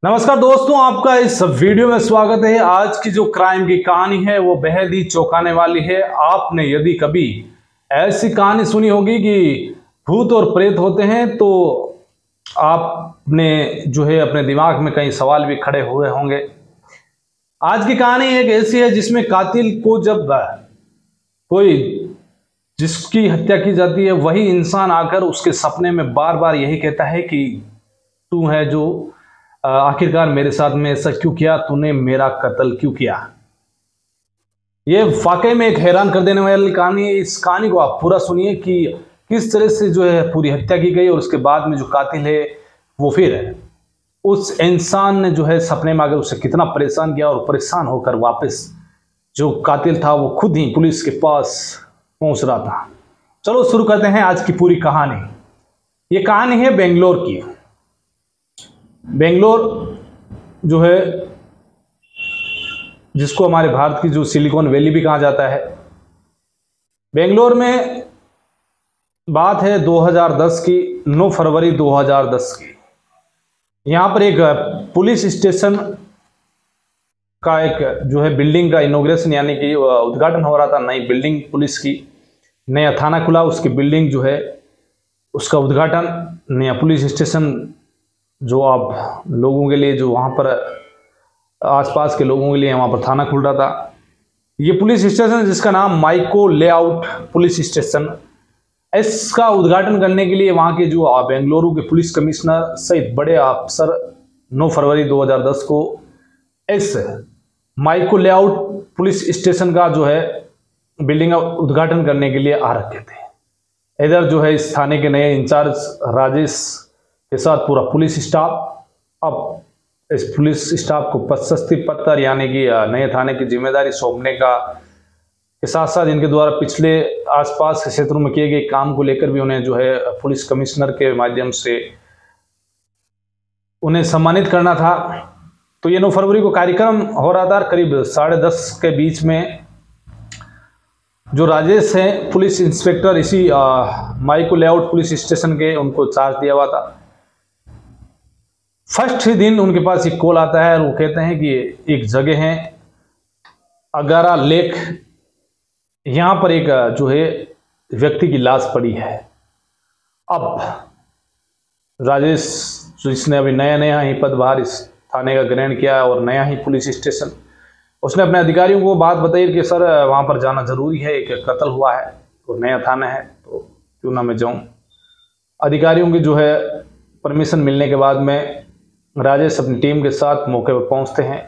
नमस्कार दोस्तों, आपका इस वीडियो में स्वागत है। आज की जो क्राइम की कहानी है वो बेहद ही चौंकाने वाली है। आपने यदि कभी ऐसी कहानी सुनी होगी कि भूत और प्रेत होते हैं तो आपने जो है अपने दिमाग में कई सवाल भी खड़े हुए होंगे। आज की कहानी एक ऐसी है जिसमें कातिल को जब कोई जिसकी हत्या की जाती है वही इंसान आकर उसके सपने में बार बार यही कहता है कि तू है जो आखिरकार मेरे साथ में ऐसा क्यों किया, तूने मेरा कत्ल क्यों किया। ये वाकई में एक हैरान कर देने वाली कहानी है। इस कहानी को आप पूरा सुनिए कि किस तरह से जो है पूरी हत्या की गई और उसके बाद में जो कातिल है वो फिर है उस इंसान ने जो है सपने में आकर उसे कितना परेशान किया और परेशान होकर वापस जो कातिल था वो खुद ही पुलिस के पास पहुंच रहा था। चलो शुरू करते हैं आज की पूरी कहानी। ये कहानी है बेंगलोर की। बेंगलोर जो है जिसको हमारे भारत की जो सिलिकॉन वैली भी कहा जाता है। बेंगलोर में बात है 2010 की, 9 फरवरी 2010 की। यहां पर एक पुलिस स्टेशन का एक जो है बिल्डिंग का इनॉग्रेशन यानी कि उद्घाटन हो रहा था। नई बिल्डिंग पुलिस की, नया थाना खुला, उसकी बिल्डिंग जो है उसका उद्घाटन, नया पुलिस स्टेशन जो आप लोगों के लिए जो वहाँ पर आसपास के लोगों के लिए वहाँ पर थाना खुल रहा था। ये पुलिस स्टेशन जिसका नाम माइको लेआउट पुलिस स्टेशन, इसका उद्घाटन करने के लिए वहाँ के जो बेंगलुरु के पुलिस कमिश्नर सहित बड़े अफसर 9 फरवरी 2010 को इस माइको लेआउट पुलिस स्टेशन का जो है बिल्डिंग का उद्घाटन करने के लिए आ रखे थे। इधर जो है इस थाने के नए इंचार्ज राजेश के साथ पूरा पुलिस स्टाफ। अब इस पुलिस स्टाफ को प्रशस्ति पत्र यानी कि नए थाने की जिम्मेदारी सौंपने का के साथ साथ इनके द्वारा पिछले आसपास के क्षेत्रों में किए गए काम को लेकर भी उन्हें जो है पुलिस कमिश्नर के माध्यम से उन्हें सम्मानित करना था। तो ये 9 फरवरी को कार्यक्रम हो रहा था। करीब 10:30 के बीच में जो राजेश हैं पुलिस इंस्पेक्टर इसी माइको लेआउट पुलिस स्टेशन के, उनको चार्ज दिया हुआ था। फर्स्ट ही दिन उनके पास एक कॉल आता है और वो कहते हैं कि एक जगह है अगारा लेक, यहां पर एक जो है व्यक्ति की लाश पड़ी है। अब राजेश जिसने अभी नया नया ही पदभार इस थाने का ग्रहण किया और नया ही पुलिस स्टेशन, उसने अपने अधिकारियों को बात बताई कि सर वहां पर जाना जरूरी है, एक कत्ल हुआ है तो नया थाना है तो क्यों ना मैं जाऊं। अधिकारियों की जो है परमिशन मिलने के बाद में राजेश अपनी टीम के साथ मौके पर पहुंचते हैं।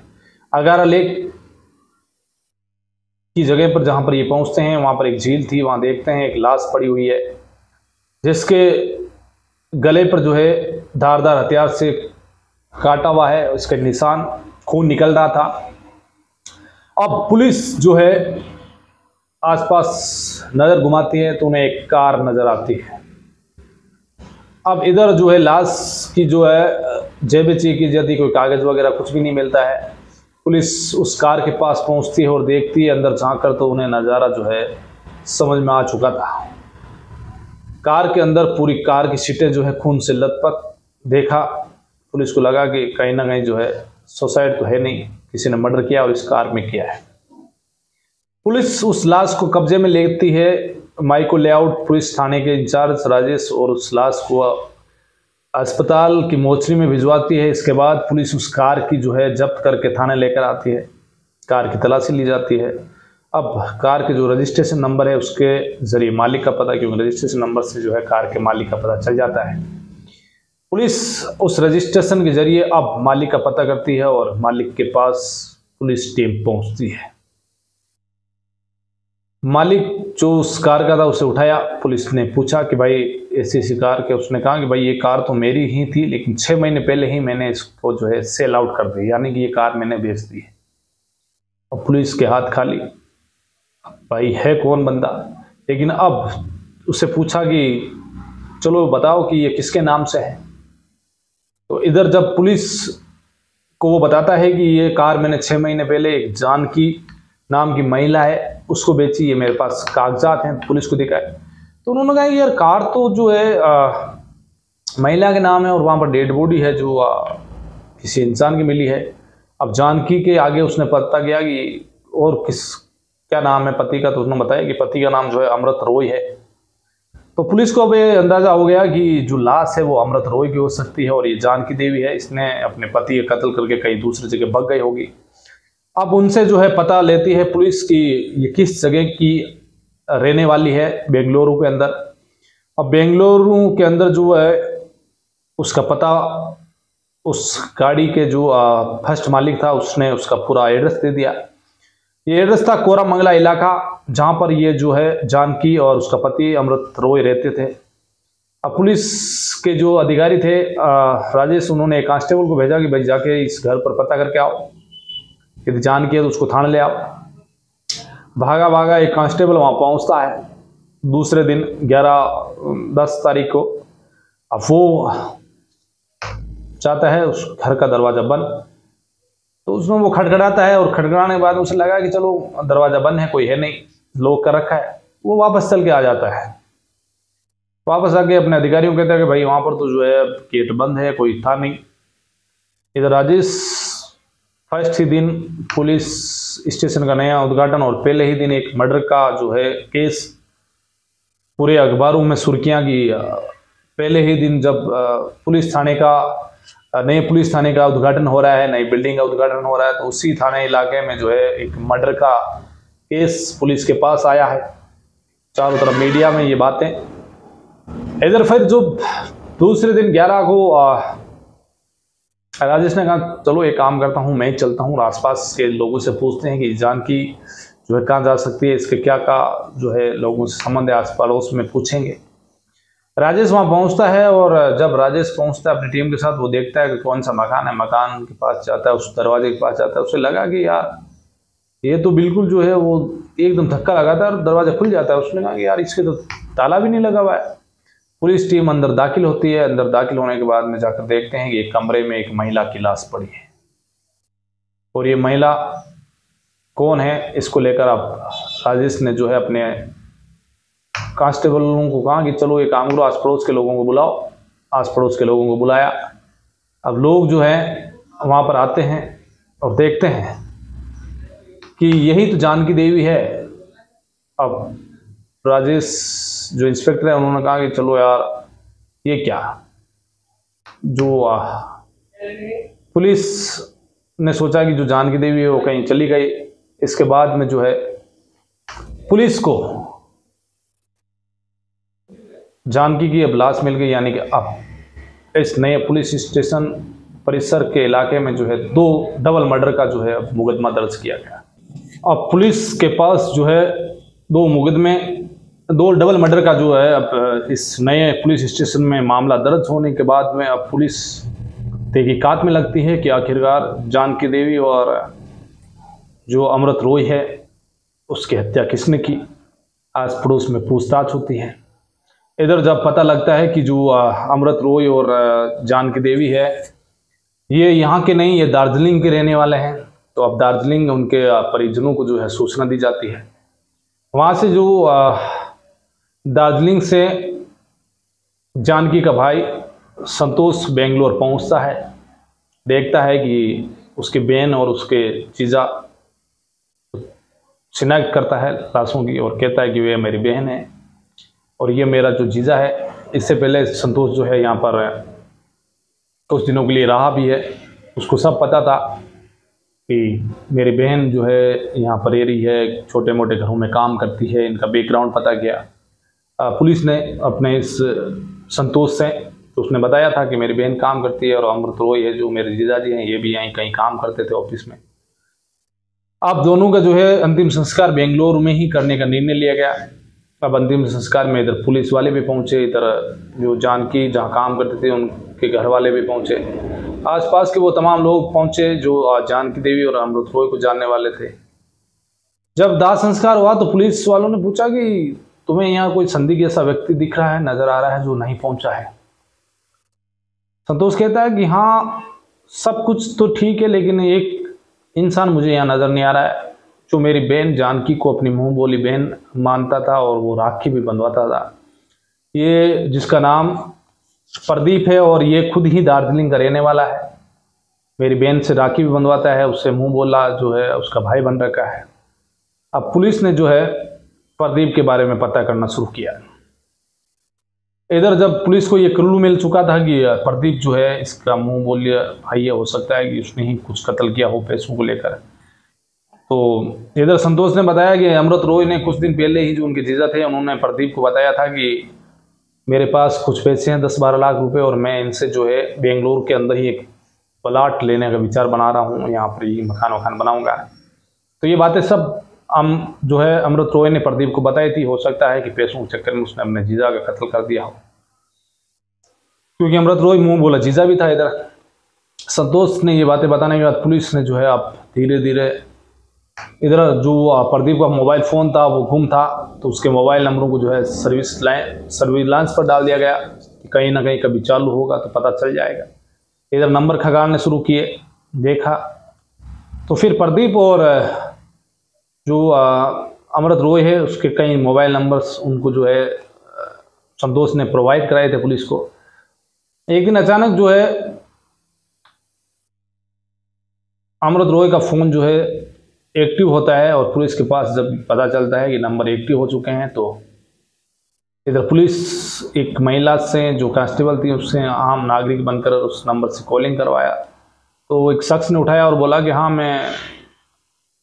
अगारा लेक की जगह पर जहां पर ये पहुंचते हैं वहां पर एक झील थी। वहां देखते हैं एक लाश पड़ी हुई है जिसके गले पर जो है धारदार हथियार से काटा हुआ है, उसके निशान, खून निकल रहा था। अब पुलिस जो है आसपास नजर घुमाती है तो उन्हें एक कार नजर आती है। अब इधर जो है लाश की जो है जेब चेक की जाती, कोई कागज वगैरह कुछ भी नहीं मिलता है। पुलिस उस कार के पास पहुंचती है और देखती है, अंदर झांक कर तो उन्हें नज़ारा जो है समझ में आ चुका था। कार के अंदर पूरी कार की सीटें जो है खून से लथपथ। देखा, पुलिस को लगा कि कहीं ना कहीं जो है सुसाइड तो है नहीं, किसी ने मर्डर किया और इस कार में किया है। पुलिस उस लाश को कब्जे में लेती है। माइको लेआउट पुलिस थाने के इंचार्ज राजेश और उस लाश को अस्पताल की मोर्चरी में भिजवाती है। इसके बाद पुलिस उस कार की जो है जब्त करके थाने लेकर आती है। कार की तलाशी ली जाती है। अब कार के जो रजिस्ट्रेशन नंबर है उसके जरिए मालिक का पता, क्योंकि रजिस्ट्रेशन नंबर से जो है कार के मालिक का पता चल जाता है। पुलिस उस रजिस्ट्रेशन के जरिए अब मालिक का पता करती है और मालिक के पास पुलिस टीम पहुंचती है। मालिक जो उस कार का था उसे उठाया। पुलिस ने पूछा कि भाई ऐसी कार के, उसने कहा कि भाई ये कार तो मेरी ही थी लेकिन 6 महीने पहले ही मैंने इसको जो है सेल आउट कर दी, यानी कि ये कार मैंने बेच दी है। और पुलिस के हाथ खाली, भाई है कौन बंदा। लेकिन अब उससे पूछा कि चलो बताओ कि ये किसके नाम से है। तो इधर जब पुलिस को वो बताता है कि ये कार मैंने 6 महीने पहले एक जानकी नाम की महिला है उसको बेची, ये मेरे पास कागजात हैं, पुलिस को दिखाए। तो उन्होंने कहा यार कार तो जो है महिला के नाम है और वहाँ पर डेड बॉडी है जो किसी इंसान की मिली है। अब जानकी के आगे उसने पता किया कि और क्या नाम है पति का, तो उसने बताया कि पति का नाम जो है अमृत रॉय है। तो पुलिस को अब ये अंदाजा हो गया कि जो लाश है वो अमृत रॉय की हो सकती है और ये जानकी देवी है, इसने अपने पति का कत्ल करके कहीं दूसरी जगह भाग गई होगी। अब उनसे जो है पता लेती है पुलिस की ये किस जगह की रहने वाली है बेंगलुरु के अंदर। अब बेंगलुरु के अंदर जो है उसका पता, उस गाड़ी के जो फर्स्ट मालिक था उसने उसका पूरा एड्रेस दे दिया। ये एड्रेस था कोरामंगला इलाका, जहां पर ये जो है जानकी और उसका पति अमृत रॉय रहते थे। अब पुलिस के जो अधिकारी थे राजेश, उन्होंने एक कांस्टेबल को भेजा कि भाई जाके इस घर पर पता करके आओ, यदि जानकी है तो उसको थाने ले आओ। भागा भागा एक कांस्टेबल वहां पहुंचता है दूसरे दिन 10 तारीख को। अब वो चाहता है उस घर का दरवाजा बंद, तो उसमें वो खटखटाता है और खटखटाने के बाद उसे लगा कि चलो दरवाजा बंद है, कोई है नहीं, लॉक कर रखा है। वो वापस चल के आ जाता है। वापस आके अपने अधिकारियों को कहता है कि भाई वहां पर तो जो है गेट बंद है, कोई था नहीं। इधर राजेश फर्स्ट ही दिन पुलिस स्टेशन का नया उद्घाटन और पहले ही दिन एक मर्डर का जो है केस पूरे अखबारों में सुर्खियां की। पहले ही दिन जब नए पुलिस थाने का उद्घाटन हो रहा है, नई बिल्डिंग का उद्घाटन हो रहा है, तो उसी थाने इलाके में जो है एक मर्डर का केस पुलिस के पास आया है। चारों तरफ मीडिया में ये बातें। इधर फिर जो दूसरे दिन 11 को राजेश ने कहा चलो एक काम करता हूँ, मैं चलता हूँ आसपास के लोगों से पूछते हैं कि जानकी जो है कहाँ जा सकती है, इसके क्या का जो है लोगों से संबंध है, आस पड़ोस में पूछेंगे। राजेश वहाँ पहुँचता है और जब राजेश पहुँचता है अपनी टीम के साथ, वो देखता है कि कौन सा मकान है, मकान के पास जाता है, उस दरवाजे के पास जाता है। उसे लगा कि यार ये तो बिल्कुल जो है वो एकदम धक्का लगाता है और दरवाजा खुल जाता है। उसने कहा कि यार इसके तो ताला भी नहीं लगा हुआ है। पुलिस टीम अंदर दाखिल होती है। अंदर दाखिल होने के बाद में जाकर देखते हैं कि एक कमरे में एक महिला की लाश पड़ी है और ये महिला कौन है, इसको लेकर अब राजेश ने जो है अपने कांस्टेबलों को कहा कि चलो ये काम करो, आस पड़ोस के लोगों को बुलाओ। आस पड़ोस के लोगों को बुलाया। अब लोग जो है वहाँ पर आते हैं और देखते हैं कि यही तो जानकी देवी है। अब राजेश जो इंस्पेक्टर है उन्होंने कहा कि चलो यार ये क्या, जो पुलिस ने सोचा कि जो जानकी देवी है वो कहीं चली गई। इसके बाद में जो है पुलिस को जानकी की अब लाश मिल गई, यानी कि अब इस नए पुलिस स्टेशन परिसर के इलाके में जो है 2 डबल मर्डर का जो है मुकदमा दर्ज किया गया। अब पुलिस के पास जो है 2 डबल मर्डर का जो है अब इस नए पुलिस स्टेशन में मामला दर्ज होने के बाद में अब पुलिस तहकीकात में लगती है कि आखिरकार जानकी देवी और जो अमृत रॉय है उसकी हत्या किसने की। आस पड़ोस में पूछताछ होती है। इधर जब पता लगता है कि जो अमृत रॉय और जानकी देवी है ये यहाँ के नहीं, ये दार्जिलिंग के रहने वाले हैं, तो अब दार्जिलिंग उनके परिजनों को जो है सूचना दी जाती है। वहाँ से जो दार्जिलिंग से जानकी का भाई संतोष बेंगलोर पहुँचता है, देखता है कि उसकी बहन और उसके जीजा शिनाख्त करता है लाशों की और कहता है कि वे मेरी बहन है और ये मेरा जो जीजा है। इससे पहले संतोष जो है यहाँ पर कुछ दिनों के लिए रहा भी है। उसको सब पता था कि मेरी बहन जो है यहाँ पर रह रही है, छोटे मोटे घरों में काम करती है। इनका बैकग्राउंड पता किया पुलिस ने अपने इस संतोष से, तो उसने बताया था कि मेरी बहन काम करती है और अमृत रॉय है जो मेरे जीजाजी हैं ये भी यहीं कहीं काम करते थे ऑफिस में। अब दोनों का जो है अंतिम संस्कार बेंगलोर में ही करने का निर्णय लिया गया। अब अंतिम संस्कार में इधर पुलिस वाले भी पहुंचे, इधर जो जानकी जहां काम करते थे उनके घर वाले भी पहुंचे, आसपास के वो तमाम लोग पहुंचे जो जानकी देवी और अमृत रॉय को जानने वाले थे। जब दाह संस्कार हुआ तो पुलिस वालों ने पूछा कि तुम्हें यहाँ कोई संदिग्ध ऐसा व्यक्ति दिख रहा है, नजर आ रहा है जो नहीं पहुंचा है। संतोष कहता है कि हाँ सब कुछ तो ठीक है, लेकिन एक इंसान मुझे यहाँ नजर नहीं आ रहा है जो मेरी बहन जानकी को अपनी मुंह बोली बहन मानता था और वो राखी भी बंधवाता था। ये जिसका नाम प्रदीप है और ये खुद ही दार्जिलिंग का रहने वाला है। मेरी बहन से राखी भी बंधवाता है, उससे मुंह बोला जो है उसका भाई बन रखा है। अब पुलिस ने जो है प्रदीप के बारे में पता करना शुरू किया। इधर जब पुलिस को ये क्लू मिल चुका था कि प्रदीप जो है इसका मुंह बोलिया भाई, हो सकता है कि उसने ही कुछ कत्ल किया हो पैसों को लेकर, तो इधर संतोष ने बताया कि अमृत रॉय ने कुछ दिन पहले ही जो उनके जीजा थे उन्होंने प्रदीप को बताया था कि मेरे पास कुछ पैसे हैं 10-12 लाख रुपए, और मैं इनसे जो है बेंगलोर के अंदर ही एक प्लाट लेने का विचार बना रहा हूँ, यहाँ पर ही मकान बनाऊंगा। तो ये बातें सब जो है अमृत रॉय ने प्रदीप को बताई थी। हो सकता है कि पैसों के चक्कर में उसने अपने जीजा का कत्ल कर दिया हो, क्योंकि अमृत रॉय मुंह बोला जीजा भी था। इधर संतोष ने ये बातें बताने के बाद पुलिस ने जो है अब धीरे धीरे इधर जो प्रदीप का मोबाइल फ़ोन था वो गुम था, तो उसके मोबाइल नंबरों को जो है सर्विलांस पर डाल दिया गया कि कहीं ना कहीं कभी चालू होगा तो पता चल जाएगा। इधर नंबर खंगालने शुरू किए, देखा तो फिर प्रदीप और जो अमृत रॉय है उसके कई मोबाइल नंबर्स उनको जो है संतोष ने प्रोवाइड कराए थे पुलिस को। एक दिन अचानक जो है अमृत रॉय का फ़ोन जो है एक्टिव होता है, और पुलिस के पास जब पता चलता है कि नंबर एक्टिव हो चुके हैं, तो इधर पुलिस एक महिला से जो कांस्टेबल थी उससे आम नागरिक बनकर उस नंबर से कॉलिंग करवाया। तो एक शख्स ने उठाया और बोला कि हाँ मैं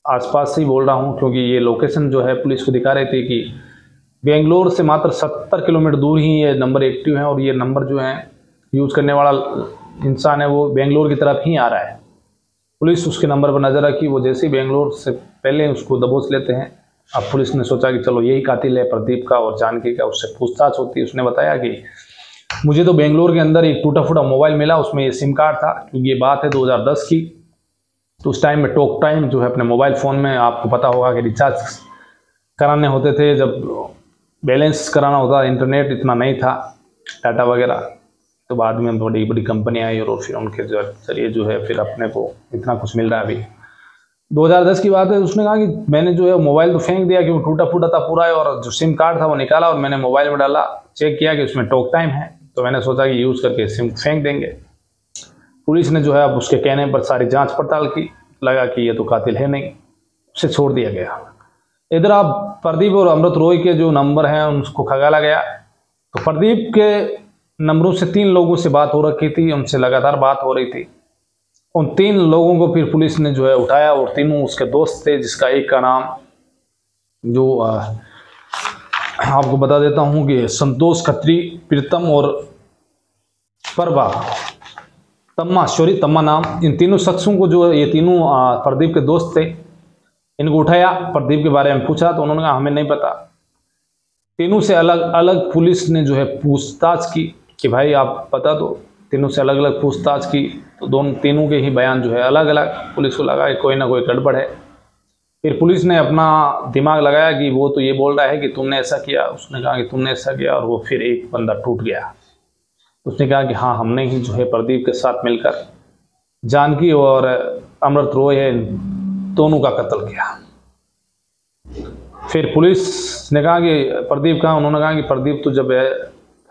आसपास से ही बोल रहा हूँ, क्योंकि ये लोकेशन जो है पुलिस को दिखा रहे थे कि बेंगलोर से मात्र 70 किलोमीटर दूर ही ये नंबर एक्टिव है, और ये नंबर जो है यूज़ करने वाला इंसान है वो बेंगलोर की तरफ ही आ रहा है। पुलिस उसके नंबर पर नज़र रखी, वो जैसे ही बेंगलोर से पहले उसको दबोच लेते हैं। अब पुलिस ने सोचा कि चलो यही कातिल है प्रदीप का और जानकी का, उससे पूछताछ होती है। उसने बताया कि मुझे तो बेंगलोर के अंदर एक टूटा फूटा मोबाइल मिला, उसमें ये सिम कार्ड था, क्योंकि ये बात है 2010 की। तो उस टाइम में टॉक टाइम जो है अपने मोबाइल फ़ोन में आपको पता होगा कि रिचार्ज कराने होते थे, जब बैलेंस कराना होता, इंटरनेट इतना नहीं था, डाटा वगैरह। तो बाद में बड़ी बड़ी कंपनी आई और फिर उनके जरिए जो है फिर अपने को इतना कुछ मिल रहा है। अभी 2010 की बात है। उसने कहा कि मैंने जो है मोबाइल तो फेंक दिया क्योंकि टूटा फूटा था पूरा, और जो सिम कार्ड था वो निकाला और मैंने मोबाइल में डाला, चेक किया कि उसमें टॉक टाइम है, तो मैंने सोचा कि यूज़ करके सिम फेंक देंगे। पुलिस ने जो है अब उसके कहने पर सारी जांच पड़ताल की, लगा कि ये तो कातिल है नहीं, उसे छोड़ दिया गया। इधर अब प्रदीप और अमृत रॉय के जो नंबर हैं उसको खंगाला गया। तो प्रदीप के नंबरों से 3 लोगों से बात हो रखी थी, उनसे लगातार बात हो रही थी। उन 3 लोगों को फिर पुलिस ने जो है उठाया, और तीनों उसके दोस्त थे, जिसका एक का नाम जो आपको बता देता हूँ कि संतोष खत्री, प्रीतम और परवा तम्मा नाम। इन तीनों शख्सों को जो ये तीनों प्रदीप के दोस्त थे, इनको उठाया, प्रदीप के बारे में पूछा तो उन्होंने कहा हमें नहीं पता। तीनों से अलग अलग पुलिस ने जो है पूछताछ की कि भाई आप बता दो। तीनों से अलग अलग पूछताछ की तो तीनों के ही बयान जो है अलग अलग। पुलिस को लगा कि कोई ना कोई गड़बड़ है। फिर पुलिस ने अपना दिमाग लगाया कि वो तो ये बोल रहा है कि तुमने ऐसा किया, उसने कहा कि तुमने ऐसा किया, और वो फिर एक बंदा टूट गया। उसने कहा कि हाँ हमने ही जो है प्रदीप के साथ मिलकर जानकी और अमृत रॉय है दोनों का कत्ल किया। फिर पुलिस ने कहा कि प्रदीप कहाँ, उन्होंने कहा कि प्रदीप तो जब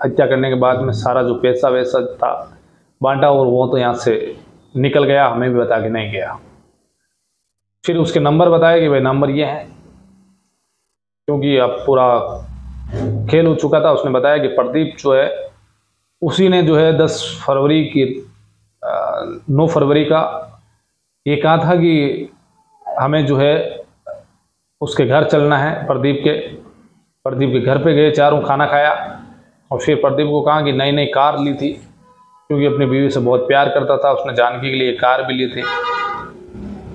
हत्या करने के बाद में सारा जो पैसा वैसा था बांटा, और वो तो यहाँ से निकल गया, हमें भी बता के नहीं गया। फिर उसके नंबर बताया कि भाई नंबर ये है, क्योंकि अब पूरा खेल हो चुका था। उसने बताया कि प्रदीप जो है उसी ने जो है 9 फरवरी का ये कहा था कि हमें जो है उसके घर चलना है। प्रदीप के घर पे गए, चारों खाना खाया, और फिर प्रदीप को कहा कि नई कार ली थी, क्योंकि अपनी बीवी से बहुत प्यार करता था। उसने जानकी के लिए कार भी ली थी,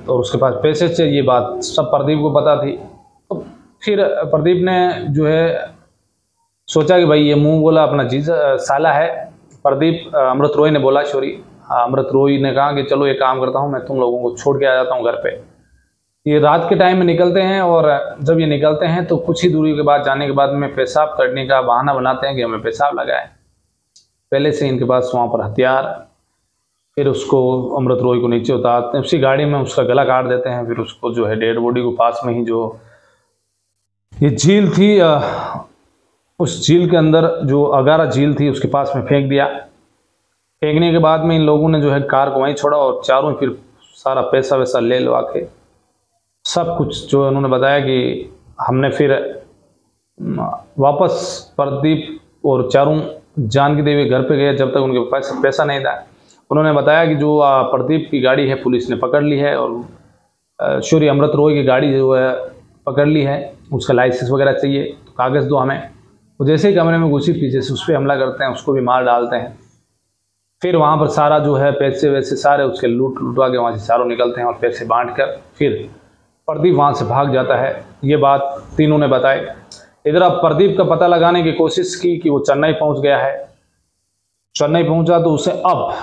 और उसके पास पैसे थे। ये बात सब प्रदीप को पता थी। तो फिर प्रदीप ने जो है सोचा कि भाई ये मुंह बोला अपना जीजा साला है प्रदीप। अमृत रॉय ने बोला, अमृत रॉय ने कहा कि चलो एक काम करता हूँ, मैं तुम लोगों को छोड़ के आ जाता हूँ घर पे। ये रात के टाइम में निकलते हैं, और जब ये निकलते हैं तो कुछ ही दूरी के बाद जाने के बाद में पेशाब करने का बहाना बनाते हैं कि हमें पेशाब लगा है। पहले से इनके पास वहाँ पर हथियार। फिर उसको अमृत रॉय को नीचे उतारते हैं, उसी गाड़ी में उसका गला काट देते हैं। फिर उसको जो है डेड बॉडी को पास में ही जो ये झील थी, उस झील के अंदर जो अगारा झील थी उसके पास में फेंक दिया। फेंकने के बाद में इन लोगों ने जो है कार को वहीं छोड़ा और चारों फिर सारा पैसा वैसा ले लवा के सब कुछ जो उन्होंने बताया कि हमने फिर वापस प्रदीप और चारों जानकी देवी घर पे गए जब तक उनके पास पैसा नहीं था। उन्होंने बताया कि जो प्रदीप की गाड़ी है पुलिस ने पकड़ ली है और श्री अमृत रॉय की गाड़ी जो है पकड़ ली है, उसका लाइसेंस वगैरह चाहिए तो कागज़ दो हमें। वो जैसे ही कमरे में घुसी पीछे से उस पर हमला करते हैं, उसको भी मार डालते हैं। फिर वहाँ पर सारा जो है पैसे वैसे सारे उसके लुटवा के वहाँ से चारों निकलते हैं और पैसे बांट कर फिर प्रदीप वहाँ से भाग जाता है। ये बात तीनों ने बताई। इधर अब प्रदीप का पता लगाने की कोशिश की कि वो चेन्नई पहुँच गया है। चेन्नई पहुँचा तो उसे अब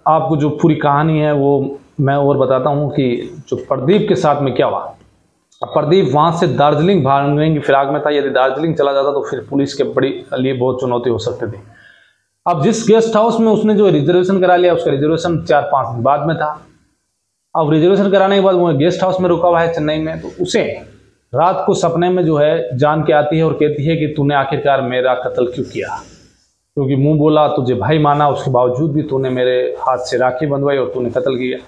आपको जो पूरी कहानी है वो मैं और बताता हूँ कि जो प्रदीप के साथ में क्या हुआ। प्रदीप वहाँ से दार्जिलिंग भागने की फिराक में था। यदि दार्जिलिंग चला जाता तो फिर पुलिस के बड़ी लिए बहुत चुनौती हो सकती थी। अब जिस गेस्ट हाउस में उसने जो रिजर्वेशन करा लिया, उसका रिजर्वेशन 4-5 दिन बाद में था। अब रिजर्वेशन कराने के बाद वो गेस्ट हाउस में रुका हुआ है चेन्नई में, तो उसे रात को सपने में जो है जान के आती है और कहती है कि तूने आखिरकार मेरा कत्ल क्यों किया, क्योंकि मुंह बोला तुझे भाई माना, उसके बावजूद भी तूने मेरे हाथ से राखी बंधवाई और तूने कत्ल किया।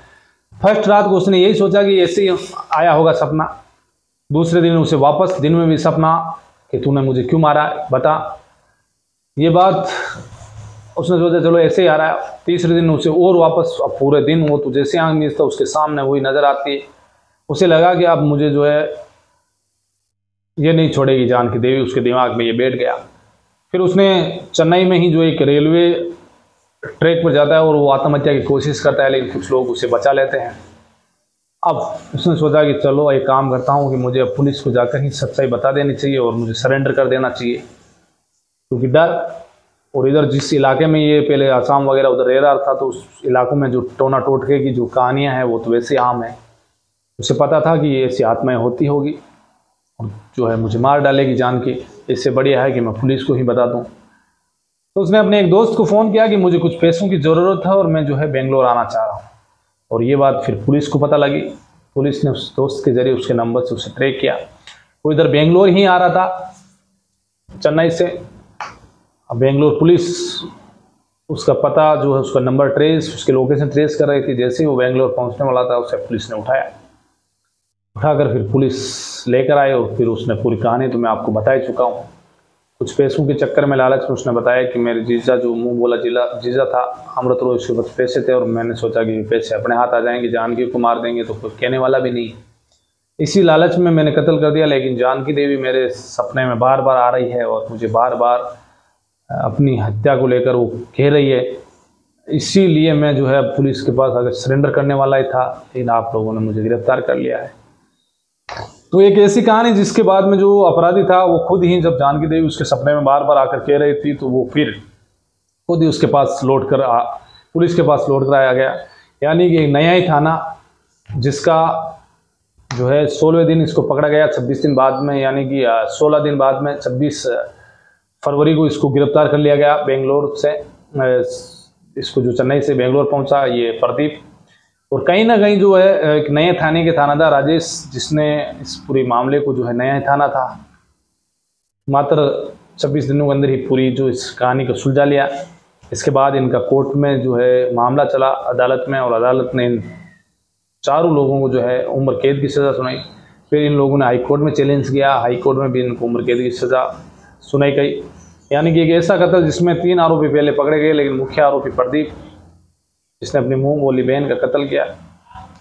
फर्स्ट रात को उसने यही सोचा कि ऐसे ही आया होगा सपना। दूसरे दिन उसे वापस दिन में भी सपना कि तूने मुझे क्यों मारा बता। ये बात उसने सोचा चलो ऐसे ही आ रहा है। तीसरे दिन उसे और वापस, अब पूरे दिन वो तो जैसे आंख मीचता उसके सामने वही नजर आती है। उसे लगा कि अब मुझे जो है ये नहीं छोड़ेगी जानकी देवी, उसके दिमाग में ये बैठ गया। फिर उसने चेन्नई में ही जो एक रेलवे ट्रैक पर जाता है और वो आत्महत्या की कोशिश करता है, लेकिन कुछ लोग उसे बचा लेते हैं। अब उसने सोचा कि चलो एक काम करता हूँ कि मुझे अब पुलिस को जाकर ही सच्चाई बता देनी चाहिए और मुझे सरेंडर कर देना चाहिए, क्योंकि डर। और इधर जिस इलाके में ये पहले आसाम वगैरह उधर रह रहा था, तो उस इलाकों में जो टोना टोटके की जो कहानियाँ हैं वो तो वैसे आम है। उसे पता था कि ऐसी आत्माएँ होती होगी और जो है मुझे मार डालेगी जान के, इससे बढ़िया है कि मैं पुलिस को ही बता दूँ। तो उसने अपने एक दोस्त को फ़ोन किया कि मुझे कुछ पैसों की ज़रूरत है और मैं जो है बेंगलोर आना चाह रहा हूँ। और ये बात फिर पुलिस को पता लगी। पुलिस ने उस दोस्त के ज़रिए उसके नंबर से उसे ट्रैक किया। वो इधर बेंगलोर ही आ रहा था चेन्नई से। अब बेंगलोर पुलिस उसका पता जो है, उसका नंबर ट्रेस, उसकी लोकेशन ट्रेस कर रही थी। जैसे ही वो बेंगलोर पहुंचने वाला था उसे पुलिस ने उठाकर फिर पुलिस लेकर आए और फिर उसने पूरी कहानी तो मैं आपको बता ही चुका हूँ। कुछ पैसों के चक्कर में, लालच में उसने बताया कि मेरे जीजा जो मुंह बोला जीजा था अमृत रॉय, उसके पास पैसे थे और मैंने सोचा कि पैसे अपने हाथ आ जाएंगे, जानकी को मार देंगे तो कोई कहने वाला भी नहीं। इसी लालच में मैंने कत्ल कर दिया। लेकिन जानकी देवी मेरे सपने में बार बार आ रही है और मुझे बार बार अपनी हत्या को लेकर वो कह रही है। इसीलिए मैं जो है पुलिस के पास अगर सरेंडर करने वाला ही था, लेकिन आप लोगों ने मुझे गिरफ्तार कर लिया है। तो एक ऐसी कहानी जिसके बाद में जो अपराधी था वो खुद ही, जब जानकी देवी उसके सपने में बार बार आकर कह रही थी, तो वो फिर खुद ही उसके पास पुलिस के पास लौट कर आया गया। यानी कि एक नया ही थाना, जिसका जो है 16वें दिन इसको पकड़ा गया 26 दिन बाद में, यानी कि 16 दिन बाद में 26 फरवरी को इसको गिरफ्तार कर लिया गया बेंगलोर से। इसको जो चेन्नई से बेंगलोर पहुंचा ये प्रदीप। और कहीं ना कहीं जो है एक नए थाने के थानादार राजेश, जिसने इस पूरे मामले को जो है नया थाना था, मात्र 26 दिनों के अंदर ही पूरी जो इस कहानी को सुलझा लिया। इसके बाद इनका कोर्ट में जो है मामला चला अदालत में, और अदालत ने इन चारों लोगों को जो है उम्र कैद की सज़ा सुनाई। फिर इन लोगों ने हाई कोर्ट में चैलेंज किया, हाई कोर्ट में भी इनको उम्र कैद की सज़ा सुनाई गई। यानी कि एक ऐसा कत्ल जिसमें 3 आरोपी पहले पकड़े गए, लेकिन मुख्य आरोपी प्रदीप, जिसने अपनी मुंह बोली बहन का कत्ल किया,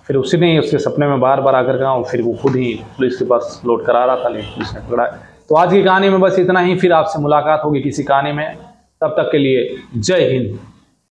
फिर उसी ने ही उसके सपने में बार बार आकर कहा और फिर वो खुद ही पुलिस के पास लौट कर आ रहा था, लेकिन पुलिस ने पकड़ा। तो आज की कहानी में बस इतना ही। फिर आपसे मुलाकात होगी किसी कहानी में, तब तक के लिए जय हिंद।